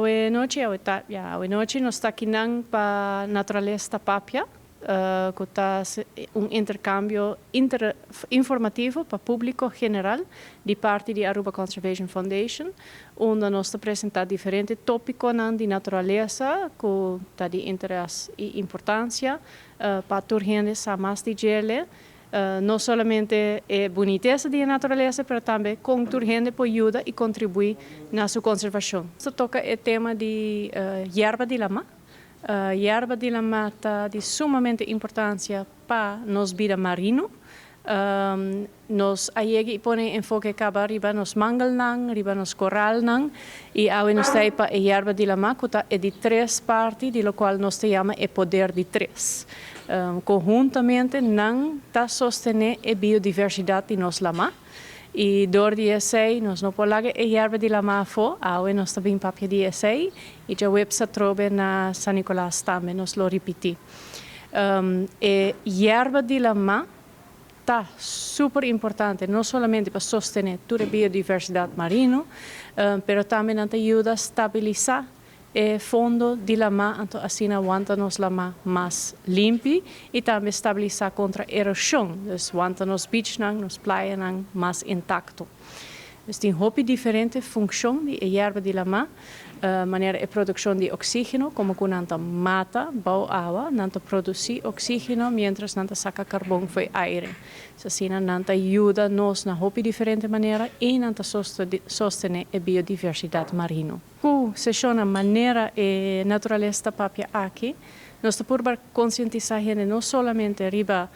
Hoy noche nos está aquí para naturaleza papia, que está un intercambio informativo para público general de parte de Aruba Conservation Foundation, onde nos está presentando diferentes tópicos de naturaleza, que está de interés e importância para turgendes a mais de gele. Não somente a boniteza da natureza, mas também com turgente para ajudar e contribuir na sua conservação. Isso toca o tema de yerba de lama. Yerba de lama está de sumamente importância para nos vida marino. Nos aí põe enfoque acaba riba nos mangal riba nos coral e aí nos tem para a yerba de lama que é de 3 partes, de lo qual nos chama o poder de 3. Conjuntamente não está sostener a biodiversidade de nos lama e door die essay nos não polaga a yerba de lama fo aí nós também papia de essay e já website trobe na San Nicolás também nos lo repeti. A yerba de lama está super importante não somente para sostener toda a biodiversidade marino, mas também ajuda a estabilizar o fundo de lama, então assim aguanta-nos lama mais limpo e também estabilizar contra a erosão, então aguanta-nos beach, nos praias mais intacto. Então tem uma diferente função de yerba de lama, maneira de produção de oxígeno, como que nanta mata, bau água, nanta produzir oxígeno, mientras nanta saca carbono foi aire. Então assim nanta ajuda-nos na uma diferente maneira e nanta sostener a biodiversidade marino. Se chama maneira e natureza papia aqui, nós estamos por conscientizar a gente não somente riba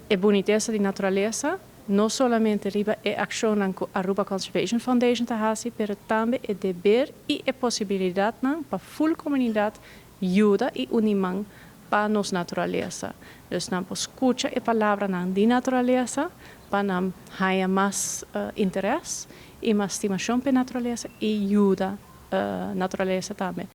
a boniteza de natureza, não somente riba a ação que a Aruba Conservation Foundation está fazendo, mas também o dever e a possibilidade para a full comunidade ajuda e unimão para a nossa natureza. Então, nós escuta a palavra de natureza para nós ter mais interesse e mais estimação pela natureza e ajuda a natureza também.